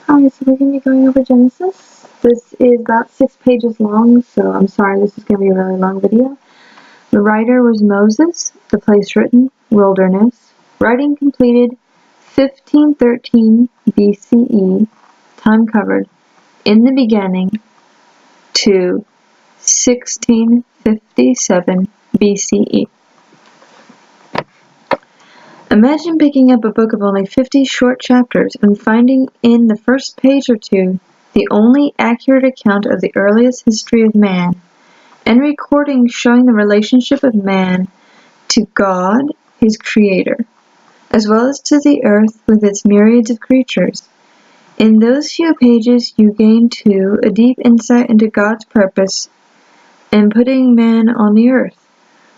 Hi, so we're going to be going over Genesis. This is about 6 pages long, so I'm sorry this is going to be a really long video. The writer was Moses, the place written, wilderness. Writing completed 1513 BCE, time covered, in the beginning, to 1657 BCE. Imagine picking up a book of only 50 short chapters and finding in the first page or two the only accurate account of the earliest history of man, and recordings showing the relationship of man to God, his creator, as well as to the earth with its myriads of creatures. In those few pages you gain, too, a deep insight into God's purpose in putting man on the earth.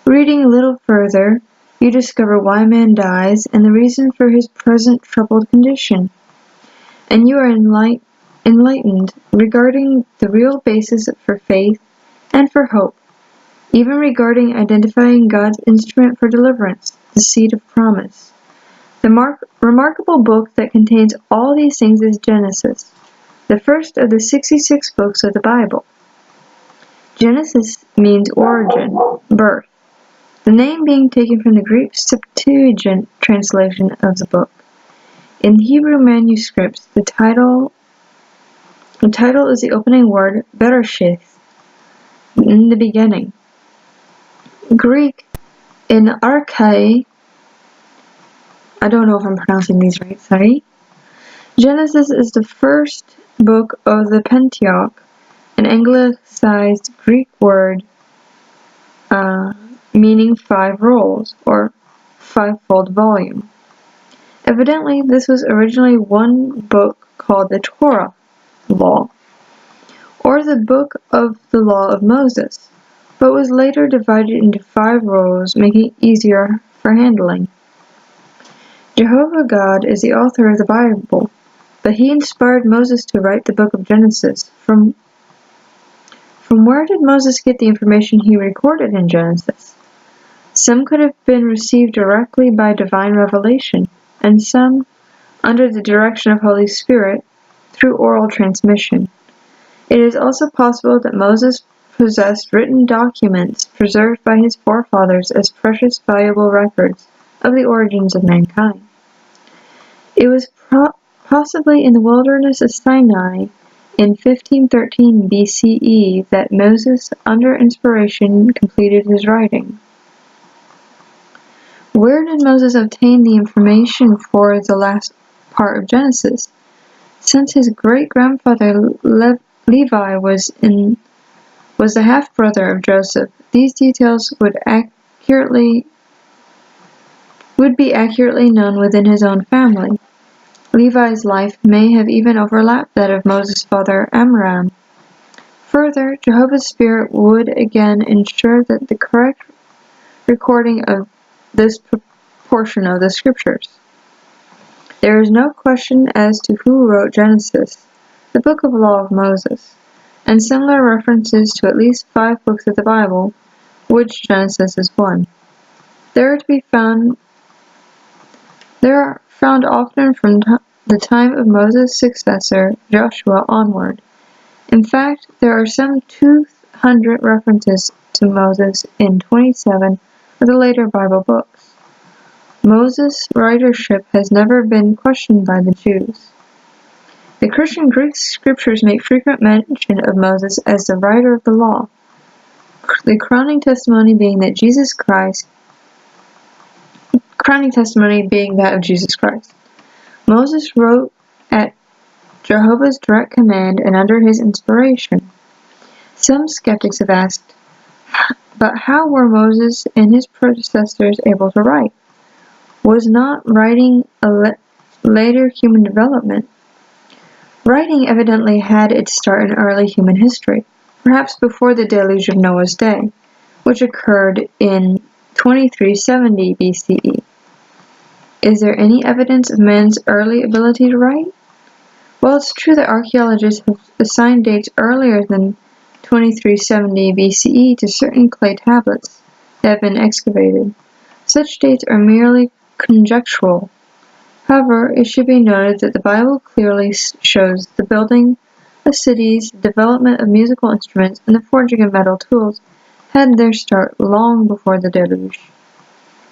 Reading a little further, you discover why man dies and the reason for his present troubled condition, and you are enlightened regarding the real basis for faith and for hope, even regarding identifying God's instrument for deliverance, the seed of promise. The remarkable book that contains all these things is Genesis, the first of the 66 books of the Bible. Genesis means origin, birth, the name being taken from the Greek Septuagint translation of the book. In Hebrew manuscripts, the title is the opening word, Bereshith, in the beginning. Greek, in Archai, I don't know if I'm pronouncing these right, sorry. Genesis is the first book of the Pentateuch, an anglicized Greek word meaning 5 rolls, or fivefold volume. Evidently, this was originally one book called the Torah Law, or the Book of the Law of Moses, but was later divided into 5 rolls, making it easier for handling. Jehovah God is the author of the Bible, but he inspired Moses to write the book of Genesis. From where did Moses get the information he recorded in Genesis? Some could have been received directly by divine revelation, and some, under the direction of Holy Spirit, through oral transmission. It is also possible that Moses possessed written documents preserved by his forefathers as precious, valuable records of the origins of mankind. It was possibly in the wilderness of Sinai in 1513 BCE that Moses, under inspiration, completed his writing. Where did Moses obtain the information for the last part of Genesis? Since his great-grandfather Levi was the half-brother of Joseph, these details would be accurately known within his own family. Levi's life may have even overlapped that of Moses' father Amram. Further, Jehovah's Spirit would again ensure that the correct recording of this portion of the Scriptures. There is no question as to who wrote Genesis, the book of law of Moses, and similar references to at least 5 books of the Bible, which Genesis is one. They are found often from the time of Moses' successor, Joshua, onward. In fact, there are some 200 references to Moses in 27 of the later Bible books. Moses' writership has never been questioned by the Jews. The Christian Greek scriptures make frequent mention of Moses as the writer of the law, the crowning testimony being that of Jesus Christ. Moses wrote at Jehovah's direct command and under his inspiration. Some skeptics have asked, but how were Moses and his predecessors able to write? Was not writing a later human development? Writing evidently had its start in early human history, perhaps before the deluge of Noah's day, which occurred in 2370 BCE. Is there any evidence of man's early ability to write? Well, it's true that archaeologists have assigned dates earlier than 2370 BCE to certain clay tablets that have been excavated. Such dates are merely conjectural. However, it should be noted that the Bible clearly shows the building of cities, the development of musical instruments, and the forging of metal tools had their start long before the deluge.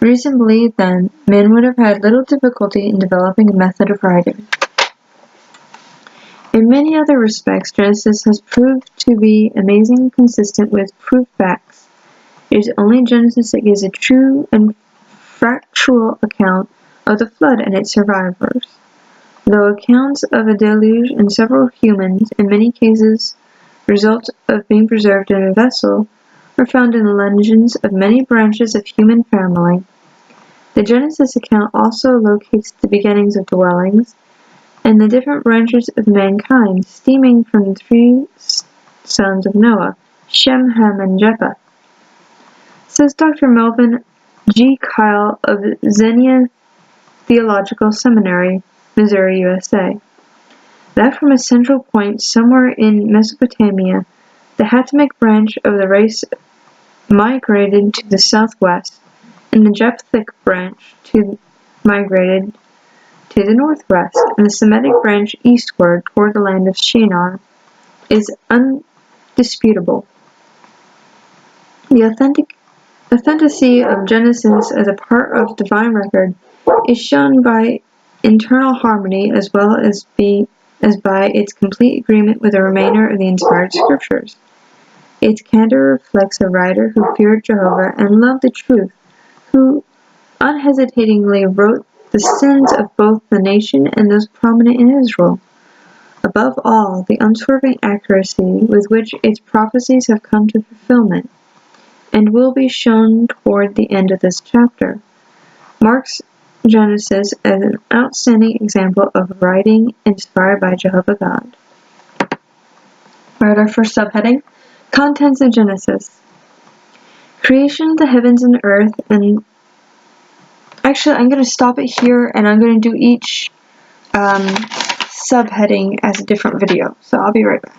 Reason believed then, men would have had little difficulty in developing a method of writing. In many other respects, Genesis has proved to be amazingly consistent with proof facts. It is only Genesis that gives a true and factual account of the flood and its survivors. Though accounts of a deluge and several humans, in many cases results of being preserved in a vessel, are found in the legends of many branches of human family. The Genesis account also locates the beginnings of dwellings and the different branches of mankind, stemming from the three sons of Noah, Shem, Ham, and Japheth. Says Dr. Melvin G. Kyle of Xenia Theological Seminary, Missouri, USA, that from a central point somewhere in Mesopotamia, the Hatamic branch of the race migrated to the southwest, and the Japhethic branch migrated to the northwest, and the Semitic branch eastward toward the land of Shinar, is undisputable. The authenticity of Genesis as a part of divine record is shown by internal harmony as well as by its complete agreement with the remainder of the inspired scriptures. Its candor reflects a writer who feared Jehovah and loved the truth, who unhesitatingly wrote the sins of both the nation and those prominent in Israel. Above all, the unswerving accuracy with which its prophecies have come to fulfillment, and will be shown toward the end of this chapter, marks Genesis as an outstanding example of writing inspired by Jehovah God. Alright, our first subheading, Contents of Genesis. Creation of the heavens and earth, and actually I'm going to stop it here and I'm going to do each subheading as a different video, so I'll be right back.